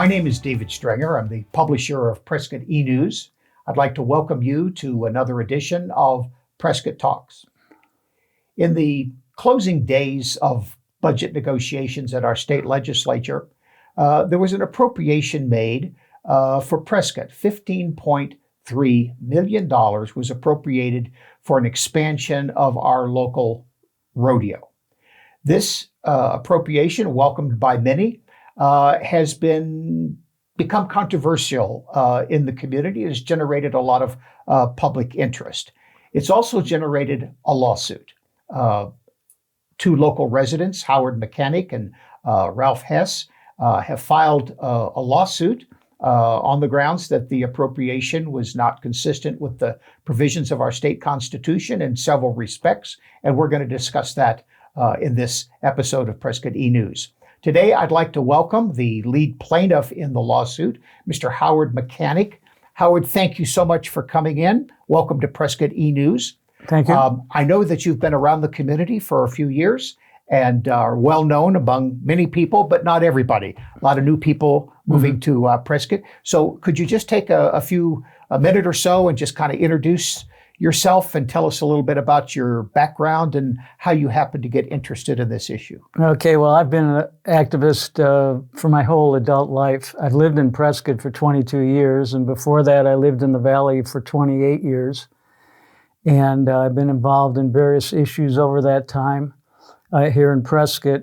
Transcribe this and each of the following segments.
My name is David Strenger. I'm the publisher of Prescott E-News. I'd like to welcome you to another edition of Prescott Talks. In the closing days of budget negotiations at our state legislature, there was an appropriation made for Prescott. $15.3 million was appropriated for an expansion of our local rodeo. This appropriation, welcomed by many, has become controversial in the community. It has generated a lot of public interest. It's also generated a lawsuit. Two local residents, Howard Mechanic and Ralph Hess, have filed a lawsuit on the grounds that the appropriation was not consistent with the provisions of our state constitution in several respects, and we're going to discuss that in this episode of Prescott E-News. Today, I'd like to welcome the lead plaintiff in the lawsuit, Mr. Howard Mechanic. Howard, thank you so much for coming in. Welcome to Prescott E-News. Thank you. I know that you've been around the community for a few years and are well known among many people, but not everybody. A lot of new people moving to Prescott. So could you just take a minute or so and just kind of introduce yourself and tell us a little bit about your background and how you happened to get interested in this issue? Okay, well, I've been an activist for my whole adult life. I've lived in Prescott for 22 years, and before that I lived in the Valley for 28 years. And I've been involved in various issues over that time. Here in Prescott,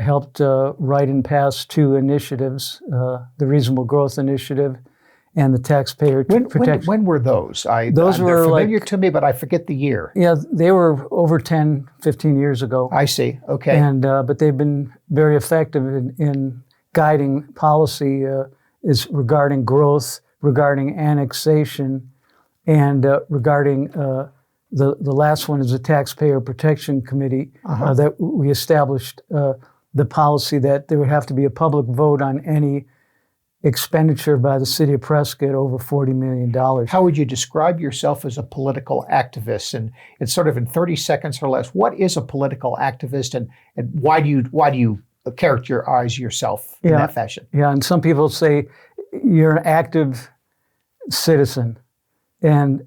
helped write and pass two initiatives, the Reasonable Growth Initiative and the Taxpayer Protection. When were those? Those they're were familiar to me, but I forget the year. Yeah, they were over 10, 15 years ago. I see. Okay. And but they've been very effective in guiding policy is regarding growth, regarding annexation, and regarding the last one is the Taxpayer Protection Committee that we established the policy that there would have to be a public vote on any expenditure by the city of Prescott over $40 million. How would you describe yourself as a political activist? And it's sort of in 30 seconds or less, what is a political activist and why do you characterize yourself in that fashion? Yeah, and some people say you're an active citizen. And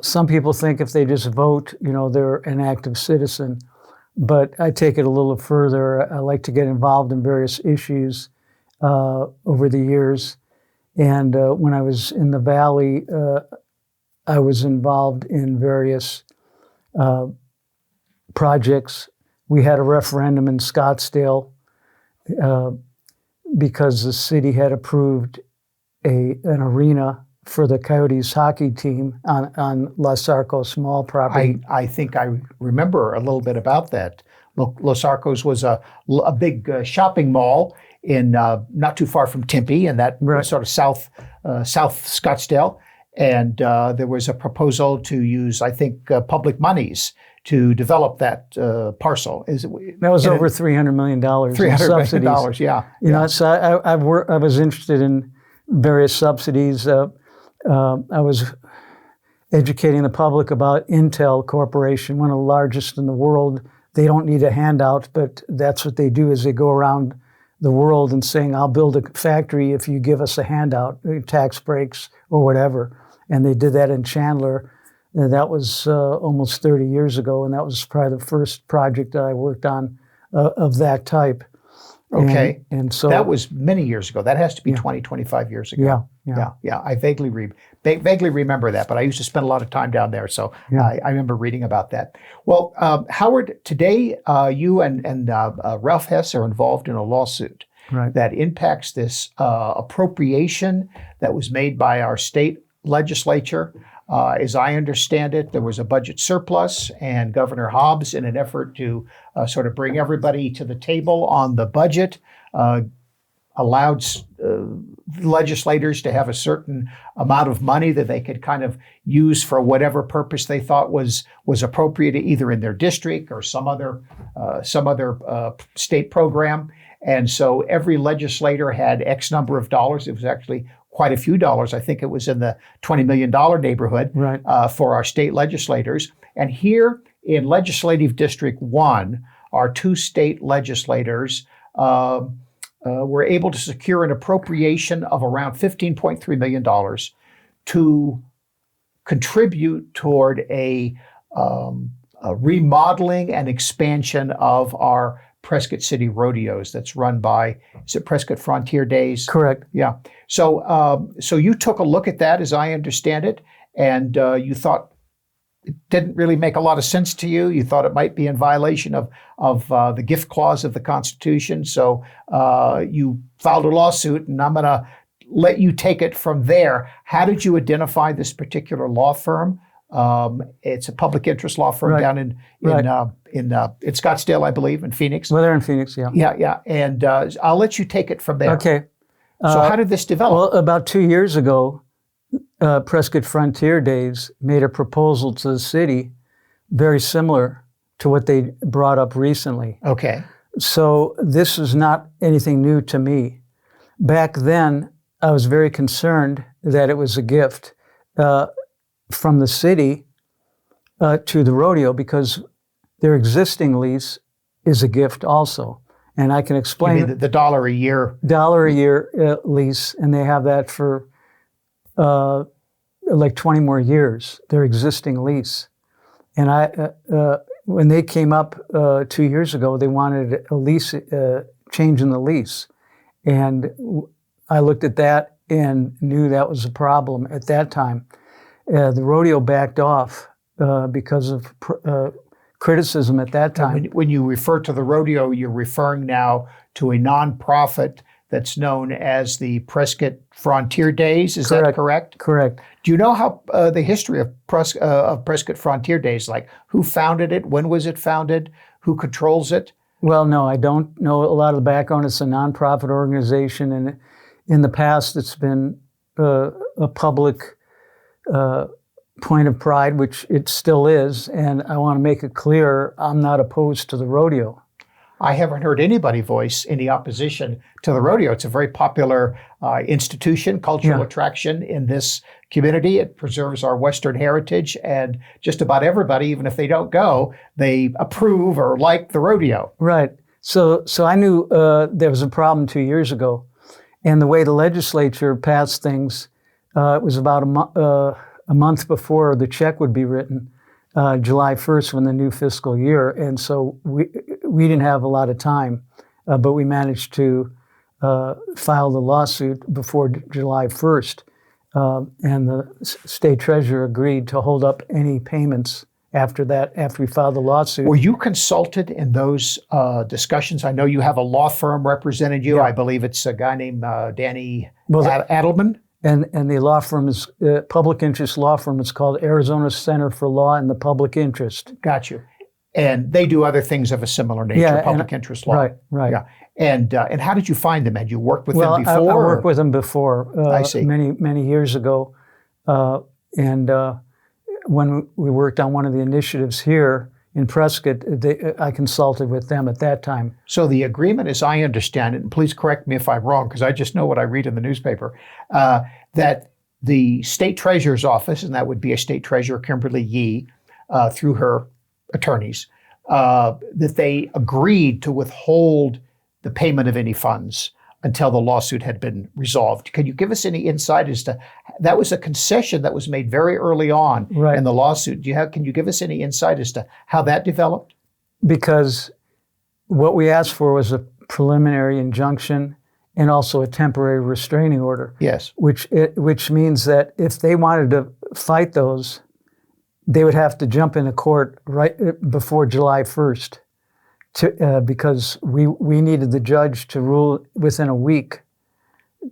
some people think if they just vote, they're an active citizen. But I take it a little further. I like to get involved in various issues over the years. And when I was in the Valley, I was involved in various projects. We had a referendum in Scottsdale because the city had approved an arena for the Coyotes hockey team on Los Arcos small property. I think I remember a little bit about that. Los Arcos was a big shopping mall in not too far from Tempe, and that sort of south Scottsdale. And there was a proposal to use, I think, public monies to develop that parcel. That was over $300 million in subsidies. $300 million, yeah. So I was interested in various subsidies. I was educating the public about Intel Corporation, one of the largest in the world. They don't need a handout, but that's what they do is they go around the world and saying, I'll build a factory if you give us a handout, tax breaks or whatever. And they did that in Chandler. And that was almost 30 years ago, and that was probably the first project that I worked on of that type. Okay. And so that was many years ago. That has to be 20, 25 years ago. Yeah. I vaguely remember that, but I used to spend a lot of time down there, so I remember reading about that. Well, Howard, today you and Ralph Hess are involved in a lawsuit that impacts this appropriation that was made by our state legislature. As I understand it, there was a budget surplus, and Governor Hobbs, in an effort to sort of bring everybody to the table on the budget, allowed legislators to have a certain amount of money that they could kind of use for whatever purpose they thought was appropriate, either in their district or some other state program. And so every legislator had X number of dollars. It was actually quite a few dollars. I think it was in the $20 million neighborhood for our state legislators. And here in Legislative District 1, our two state legislators were able to secure an appropriation of around $15.3 million to contribute toward a remodeling and expansion of our Prescott City rodeos that's run by, is it Prescott Frontier Days? Correct. Yeah. So you took a look at that, as I understand it, and you thought it didn't really make a lot of sense to you. You thought it might be in violation of the gift clause of the Constitution. So you filed a lawsuit, and I'm going to let you take it from there. How did you identify this particular law firm? It's a public interest law firm down in Scottsdale, I believe, in Phoenix. Well, they're in Phoenix, yeah. Yeah. And I'll let you take it from there. Okay. So how did this develop? Well, about 2 years ago, Prescott Frontier Days made a proposal to the city very similar to what they brought up recently. Okay. So this is not anything new to me. Back then, I was very concerned that it was a gift from the city to the rodeo, because their existing lease is a gift also. And I can explain. You mean the $1 a year? $1 a year lease, and they have that for like 20 more years, their existing lease. And when they came up 2 years ago, they wanted a lease, change in the lease. And I looked at that and knew that was a problem at that time. The rodeo backed off because of criticism at that time. When you refer to the rodeo, you're referring now to a nonprofit that's known as the Prescott Frontier Days. Is that correct? Correct. Do you know how the history of Prescott Frontier Days, like who founded it, when was it founded, who controls it? Well, no, I don't know a lot of the background. It's a nonprofit organization, and in the past, it's been a public point of pride, which it still is. And I want to make it clear, I'm not opposed to the rodeo. I haven't heard anybody voice any opposition to the rodeo. It's a very popular institution, cultural attraction in this community. It preserves our Western heritage, and just about everybody, even if they don't go, they approve or like the rodeo. Right. So I knew there was a problem 2 years ago, and the way the legislature passed things, it was about a month before the check would be written. July 1st, when the new fiscal year, and so we didn't have a lot of time, but we managed to file the lawsuit before July 1st, and the state treasurer agreed to hold up any payments after that, after we filed the lawsuit. Were you consulted in those discussions? I know you have a law firm representing you. I believe it's a guy named Danny Adelman. And the law firm is public interest law firm. It's called Arizona Center for Law and the Public Interest. Got you. And they do other things of a similar nature, public interest law. Right. Yeah. And how did you find them? Had you worked with them before? I worked with them before. I see. Many years ago. And when we worked on one of the initiatives here in Prescott, I consulted with them at that time. So the agreement, as I understand it, and please correct me if I'm wrong, because I just know what I read in the newspaper, that the state treasurer's office, and that would be a state treasurer, Kimberly Yee, through her attorneys, that they agreed to withhold the payment of any funds until the lawsuit had been resolved. Can you give us any insight as to, that was a concession that was made very early on in the lawsuit. Can you give us any insight as to how that developed? Because what we asked for was a preliminary injunction and also a temporary restraining order. Yes. Which means that if they wanted to fight those, they would have to jump into court right before July 1st. Because we needed the judge to rule within a week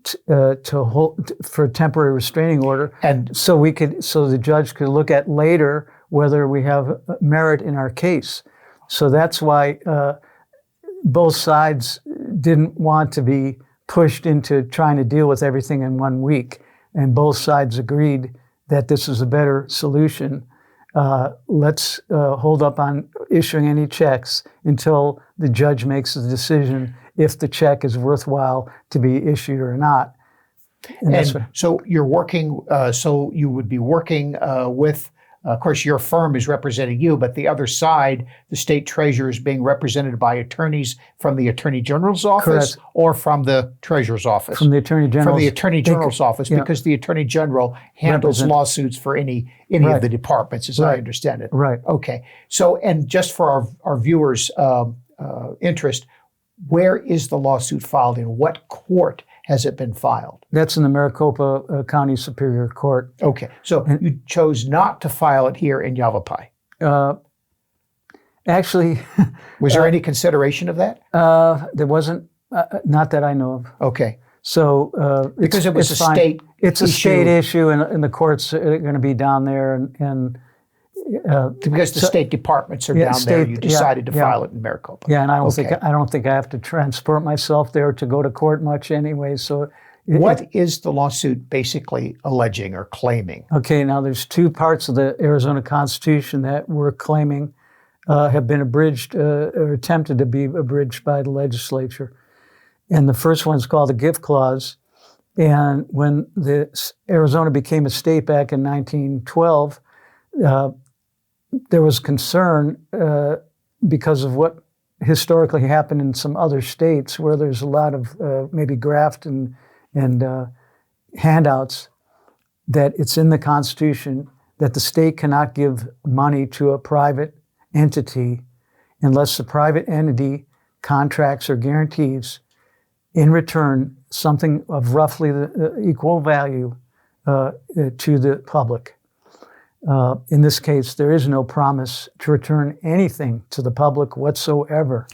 to hold for a temporary restraining order, and so the judge could look at later whether we have merit in our case. So that's why both sides didn't want to be pushed into trying to deal with everything in 1 week, and both sides agreed that this is a better solution. Let's hold up on issuing any checks until the judge makes the decision if the check is worthwhile to be issued or not. And so you're working, so you would be working with of course, your firm is representing you, but the other side, the state treasurer, is being represented by attorneys from the Attorney General's office or from the Treasurer's office? From the Attorney General's. From the Attorney General's office, because the Attorney General handles lawsuits for any of the departments, as I understand it. Right. Okay. So, and just for our viewers' interest, where is the lawsuit filed? In what court has it been filed? That's in the Maricopa County Superior Court. Okay. So you chose not to file it here in Yavapai. Actually, was there any consideration of that? There wasn't, not that I know of. Okay. So because it was a fine. state It's a issue. state issue, and the courts are going to be down there, and because the state departments are down there, you decided to file it in Maricopa. Yeah, and I don't think I have to transport myself there to go to court much anyway. So, what is the lawsuit basically alleging or claiming? Okay, now there's two parts of the Arizona Constitution that we're claiming have been abridged or attempted to be abridged by the legislature, and the first one is called the Gift Clause. And when Arizona became a state back in 1912. There was concern because of what historically happened in some other states where there's a lot of maybe graft and handouts, that it's in the Constitution that the state cannot give money to a private entity unless the private entity contracts or guarantees in return something of roughly the equal value to the public. In this case, there is no promise to return anything to the public whatsoever.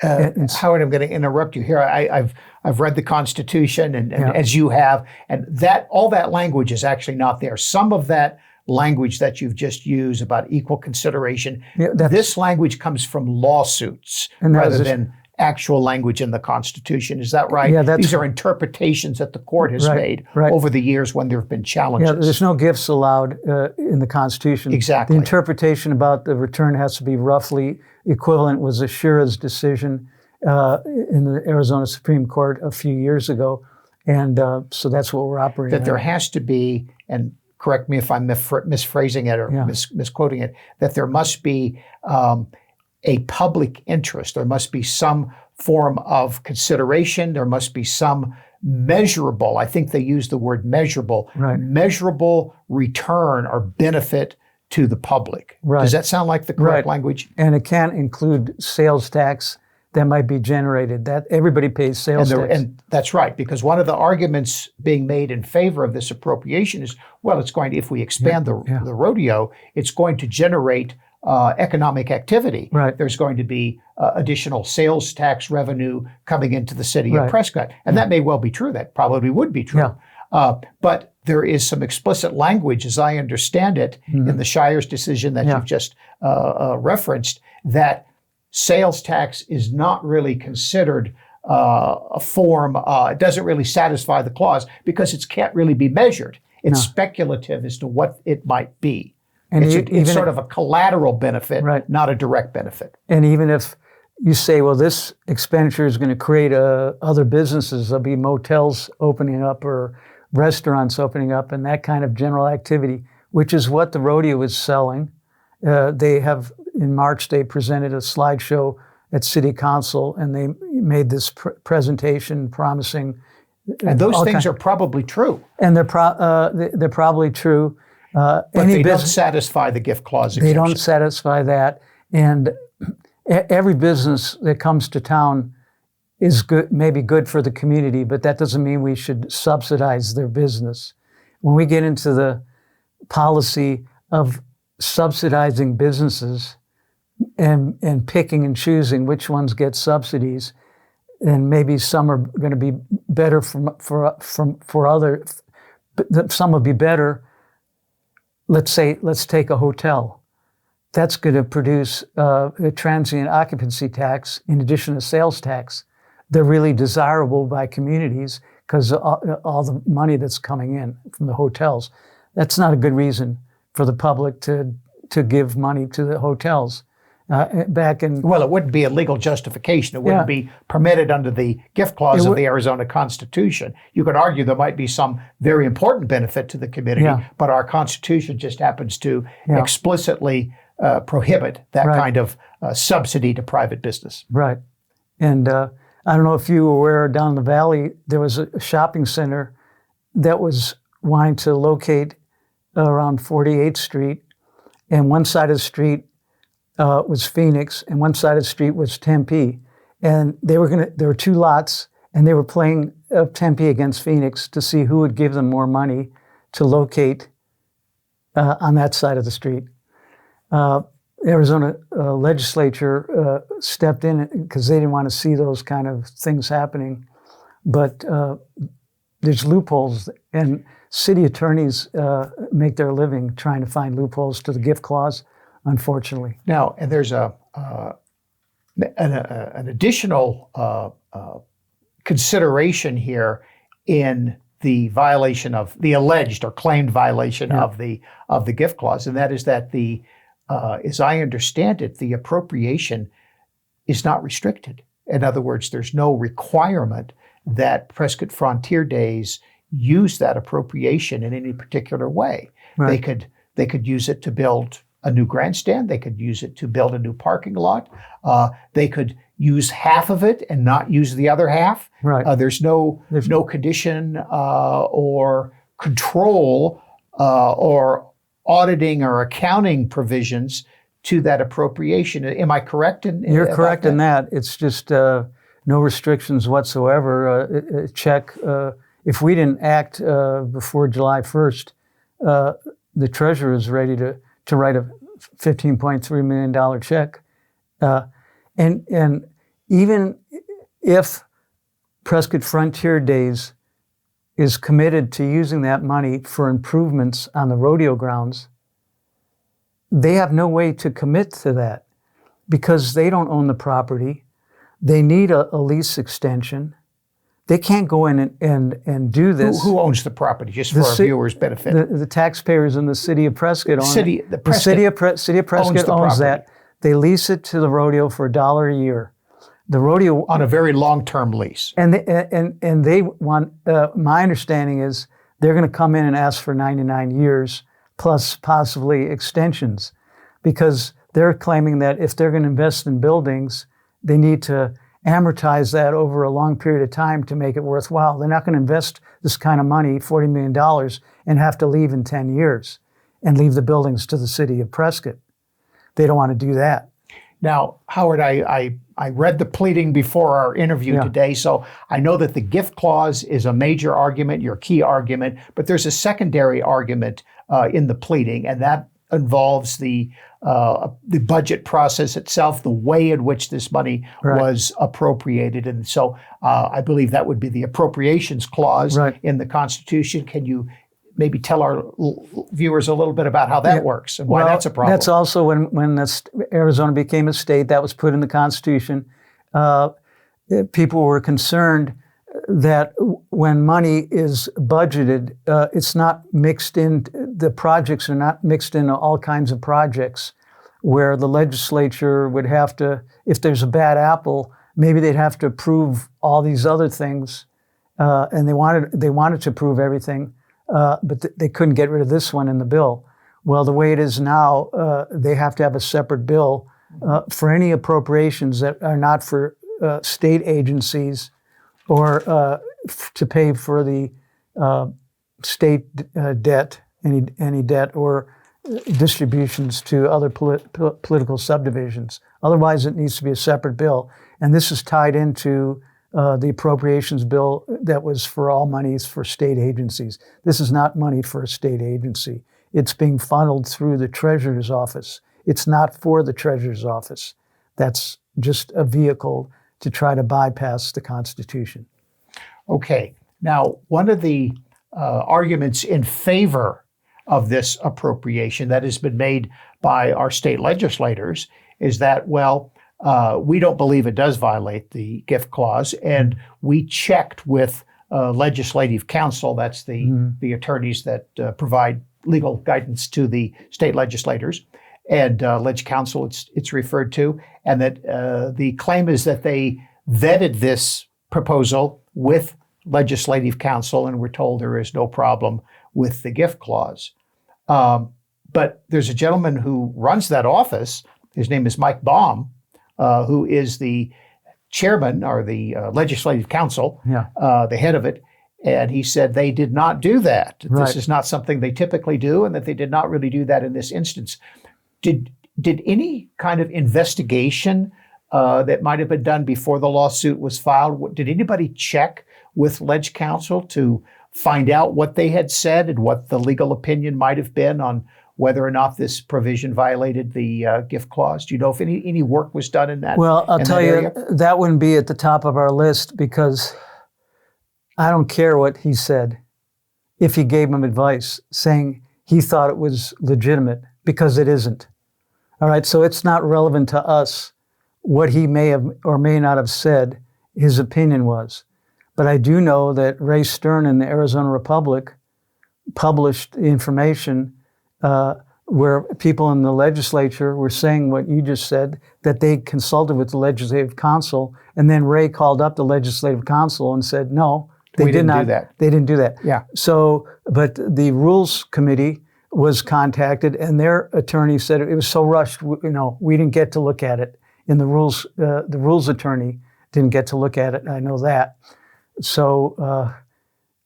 Howard, I'm going to interrupt you here. I've read the Constitution, and as you have, and that all that language is actually not there. Some of that language that you've just used about equal consideration, this language comes from lawsuits rather than actual language in the Constitution. Is that right? Yeah, these are interpretations that the court has made over the years when there have been challenges. Yeah, there's no gifts allowed in the Constitution. Exactly. The interpretation about the return has to be roughly equivalent was Ashura's decision in the Arizona Supreme Court a few years ago. And so that's what we're operating That there has to be, and correct me if I'm misphrasing it or misquoting it, that there must be a public interest. There must be some form of consideration. There must be some measurable, I think they use the word measurable, measurable return or benefit to the public. Right. Does that sound like the correct language? And it can't include sales tax that might be generated. That everybody pays sales tax. And that's right, because one of the arguments being made in favor of this appropriation is, well, it's going to, if we expand the rodeo, it's going to generate economic activity. Right. There's going to be additional sales tax revenue coming into the city of Prescott. And that may well be true. That probably would be true. But there is some explicit language, as I understand it, in the Shire's decision that you've just referenced, that sales tax is not really considered a form, it doesn't really satisfy the clause because it can't really be measured. It's speculative as to what it might be. And it's sort of a collateral benefit, not a direct benefit. And even if you say, well, this expenditure is going to create other businesses, there'll be motels opening up or restaurants opening up and that kind of general activity, which is what the rodeo is selling. They have, in March, they presented a slideshow at City Council and they made this presentation promising. And those things are probably true. And they're probably true. But they don't satisfy the gift clause exemption. They don't satisfy that. And every business that comes to town is good, maybe good for the community, but that doesn't mean we should subsidize their business. When we get into the policy of subsidizing businesses and picking and choosing which ones get subsidies, and maybe some are going to be better for other, some will be better. Let's take a hotel. That's going to produce a transient occupancy tax in addition to sales tax. They're really desirable by communities because all the money that's coming in from the hotels. That's not a good reason for the public to give money to the hotels. Back in Well, it wouldn't be a legal justification. It wouldn't be permitted under the gift clause of the Arizona Constitution. You could argue there might be some very important benefit to the community, but our Constitution just happens to explicitly prohibit that kind of subsidy to private business. Right. And I don't know if you were aware, down in the valley, there was a shopping center that was wanting to locate around 48th Street, and one side of the street was Phoenix, and one side of the street was Tempe. And there were two lots, and they were playing Tempe against Phoenix to see who would give them more money to locate on that side of the street. Arizona legislature stepped in because they didn't want to see those kind of things happening. But there's loopholes, and city attorneys make their living trying to find loopholes to the gift clause, unfortunately. Now, and there's an additional consideration here in the violation of the alleged or claimed violation of the gift clause, and that is that as I understand it, the appropriation is not restricted. In other words, there's no requirement that Prescott Frontier Days use that appropriation in any particular way. Right. They could use it to build a new grandstand. They could use it to build a new parking lot. They could use half of it and not use the other half. Right. There's no condition or control or auditing or accounting provisions to that appropriation. Am I correct? You're correct in that. It's just no restrictions whatsoever. Check. If we didn't act before July 1st, the treasurer is ready to write a $15.3 million check. And even if Prescott Frontier Days is committed to using that money for improvements on the rodeo grounds, they have no way to commit to that because they don't own the property. They need a lease extension. They can't go in and do this. Who owns the property, just for our viewers' benefit? The taxpayers in the city of Prescott own it. The city of Prescott owns that. They lease it to the rodeo for $1 a year. The rodeo on a very long-term lease. And they want. My understanding is they're going to come in and ask for 99 years plus possibly extensions, because they're claiming that if they're going to invest in buildings, they need to amortize that over a long period of time to make it worthwhile. They're not going to invest this kind of money, $40 million, and have to leave in 10 years and leave the buildings to the city of Prescott. They don't want to do that. Now, Howard, I read the pleading before our interview today, so I know that the gift clause is a major argument, your key argument, but there's a secondary argument in the pleading, and that involves the budget process itself, the way in which this money was appropriated. And so I believe that would be the appropriations clause in the Constitution. Can you maybe tell our viewers a little bit about how that works and why that's a problem? That's also when Arizona became a state, that was put in the Constitution. People were concerned that when money is budgeted, it's not mixed in, the projects are not mixed into all kinds of projects where the legislature would have to, if there's a bad apple, maybe they'd have to approve all these other things. And they wanted to approve everything. But they couldn't get rid of this one in the bill. Well, the way it is now, they have to have a separate bill for any appropriations that are not for state agencies or to pay for the state debt, any debt or distributions to other political subdivisions. Otherwise, it needs to be a separate bill. And this is tied into the appropriations bill that was for all monies for state agencies. This is not money for a state agency. It's being funneled through the treasurer's office. It's not for the treasurer's office. That's just a vehicle to try to bypass the Constitution. Okay. Now, one of the arguments in favor of this appropriation that has been made by our state legislators is that, well, we don't believe it does violate the gift clause, and we checked with legislative counsel, that's the attorneys that provide legal guidance to the state legislators, and Ledge Council, it's referred to, and that the claim is that they vetted this proposal with Legislative Council, and we're told there is no problem with the gift clause. But there's a gentleman who runs that office. His name is Mike Baum, who is the chairman or the Legislative Council, the head of it. And he said they did not do that. Right. This is not something they typically do, and that they did not really do that in this instance. Did any kind of investigation that might have been done before the lawsuit was filed? Did anybody check with Ledge Council to find out what they had said and what the legal opinion might have been on whether or not this provision violated the gift clause? Do you know if any work was done in that? Well, I'll tell you, area? that wouldn't be at the top of our list, because I don't care what he said if he gave him advice saying he thought it was legitimate, because it isn't. All right, so it's not relevant to us what he may have or may not have said his opinion was. But I do know that Ray Stern in the Arizona Republic published information where people in the legislature were saying what you just said, that they consulted with the Legislative Council, and then Ray called up the Legislative Council and said, no, they did not do that. They didn't do that. Yeah. So, but the Rules Committee was contacted, and their attorney said it was so rushed, we didn't get to look at it. And the rules attorney didn't get to look at it. I know that. So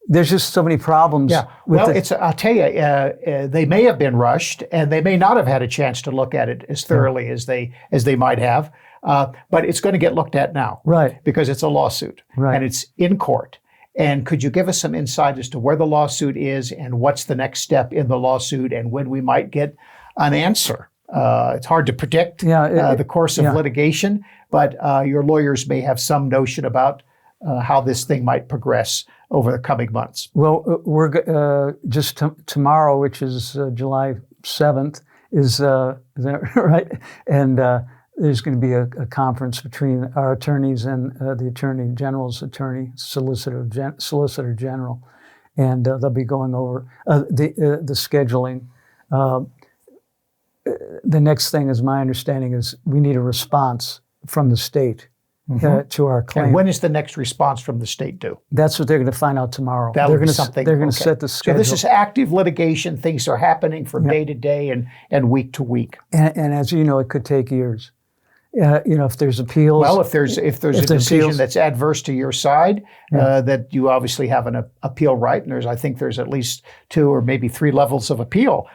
there's just so many problems. Yeah. Well, I'll tell you, they may have been rushed, and they may not have had a chance to look at it as thoroughly as they might have. But it's going to get looked at now, right? Because it's a lawsuit, right? And it's in court. And could you give us some insight as to where the lawsuit is and what's the next step in the lawsuit and when we might get an answer? It's hard to predict the course of litigation, but your lawyers may have some notion about how this thing might progress over the coming months. Well, we're just tomorrow, which is July 7th, is that right? And there's going to be a conference between our attorneys and the Attorney General's attorney, Solicitor General, and they'll be going over the scheduling. The next thing, is my understanding, is we need a response from the state to our claim. And when is the next response from the state due? That's what they're going to find out tomorrow. They're going to set the schedule. So this is active litigation. Things are happening from day to day and week to week. And as you know, it could take years. If there's appeals. Well, if there's a decision appeals, that's adverse to your side, that you obviously have an appeal right, and I think there's at least 2 or maybe 3 levels of appeal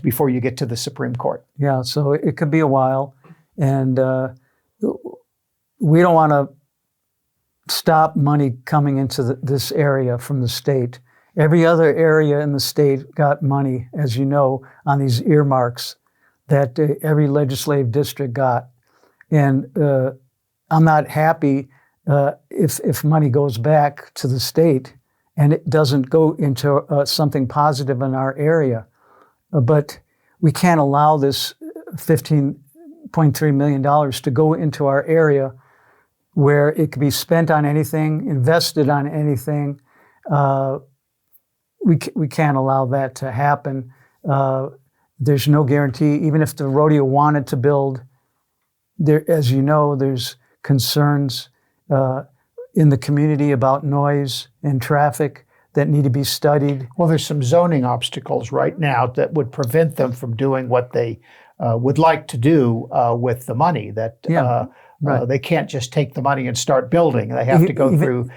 before you get to the Supreme Court. Yeah, so it could be a while, and we don't want to stop money coming into this area from the state. Every other area in the state got money, as you know, on these earmarks that every legislative district got. And I'm not happy if money goes back to the state and it doesn't go into something positive in our area. But we can't allow this $15.3 million to go into our area where it could be spent on anything, invested on anything. We can't allow that to happen. There's no guarantee, even if the rodeo wanted to build. There, as you know, there's concerns in the community about noise and traffic that need to be studied. Well, there's some zoning obstacles right now that would prevent them from doing what they would like to do with the money. They can't just take the money and start building. They have to go through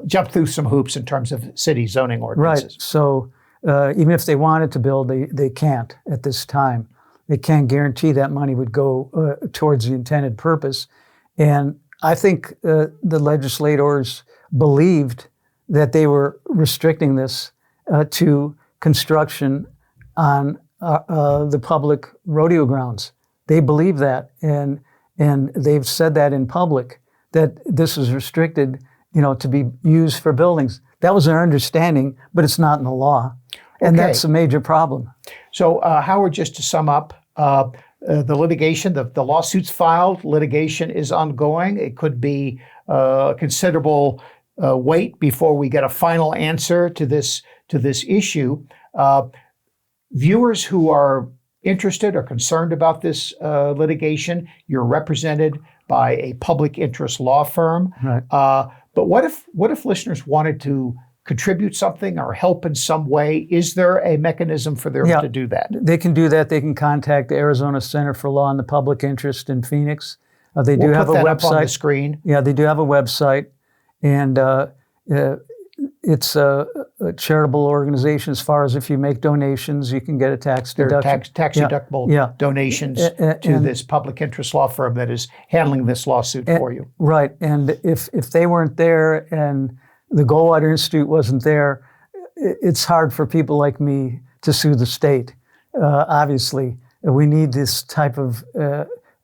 jump through some hoops in terms of city zoning ordinances. Right. So even if they wanted to build, they can't at this time. They can't guarantee that money would go towards the intended purpose. And I think the legislators believed that they were restricting this to construction on the public rodeo grounds. They believe that, and they've said that in public, that this is restricted, to be used for buildings. That was their understanding, but it's not in the law. And that's a major problem. So, Howard, just to sum up, the litigation, the lawsuit's filed, litigation is ongoing. It could be considerable wait before we get a final answer to this issue. Viewers who are interested or concerned about this litigation, you're represented by a public interest law firm. Right. But what if listeners wanted to contribute something or help in some way? Is there a mechanism for them to do that? They can do that. They can contact the Arizona Center for Law and the Public Interest in Phoenix. They do have a website. Up on the screen. Yeah, they do have a website, and it's a charitable organization. As far as if you make donations, you can get a tax deduction. Tax deductible donations to this public interest law firm that is handling this lawsuit for you. Right, and if they weren't there and the Goldwater Institute wasn't there, it's hard for people like me to sue the state. Obviously, we need this type of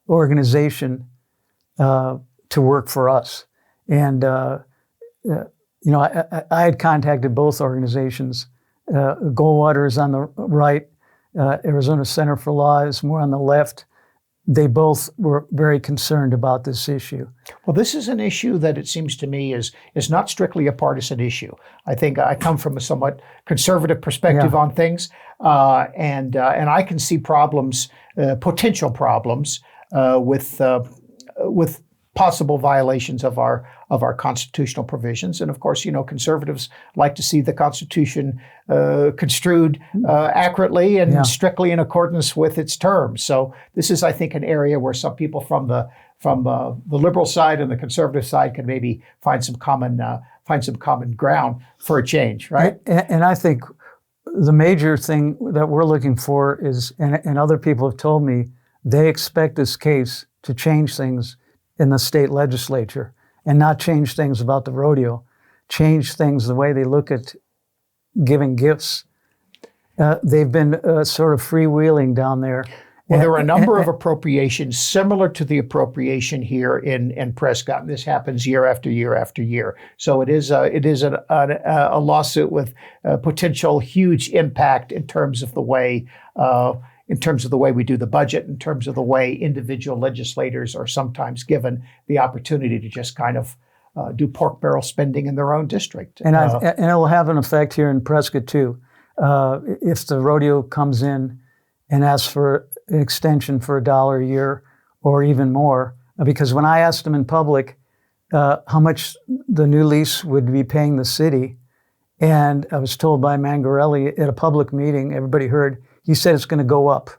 organization to work for us. And I had contacted both organizations. Goldwater is on the right. Arizona Center for Law is more on the left. They both were very concerned about this issue. Well, this is an issue that it seems to me is not strictly a partisan issue. I think I come from a somewhat conservative perspective on things, and I can see problems, potential problems, with possible violations of our constitutional provisions. And of course, conservatives like to see the Constitution construed accurately and strictly in accordance with its terms. So this is, I think, an area where some people from the liberal side and the conservative side can maybe find some common ground for a change, right? And I think the major thing that we're looking for is, and other people have told me, they expect this case to change things in the state legislature, and not change things about the rodeo, change things the way they look at giving gifts. They've been sort of freewheeling down there. Well, there are a number of appropriations similar to the appropriation here in Prescott, and this happens year after year after year. So it is a lawsuit with potential huge impact in terms of the way we do the budget, in terms of the way individual legislators are sometimes given the opportunity to just kind of do pork barrel spending in their own district. And it will have an effect here in Prescott too. If the rodeo comes in and asks for an extension for $1 a year or even more, because when I asked them in public how much the new lease would be paying the city, and I was told by Mangarelli at a public meeting, everybody heard, he said it's going to go up.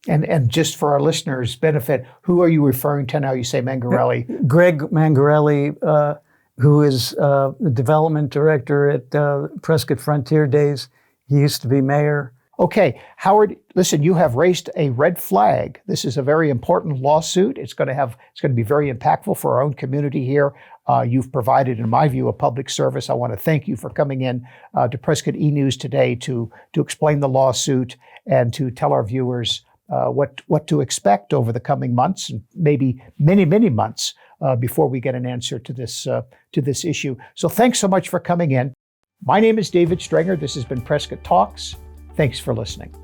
And just for our listeners' benefit, who are you referring to now? You say Mangarelli. Greg Mangarelli, who is the development director at Prescott Frontier Days. He used to be mayor. Okay, Howard, listen, you have raised a red flag. This is a very important lawsuit. It's going to be very impactful for our own community here. You've provided, in my view, a public service. I want to thank you for coming in to Prescott E-News today to explain the lawsuit and to tell our viewers what to expect over the coming months and maybe many, many months before we get an answer to this issue. So thanks so much for coming in. My name is David Strenger. This has been Prescott Talks. Thanks for listening.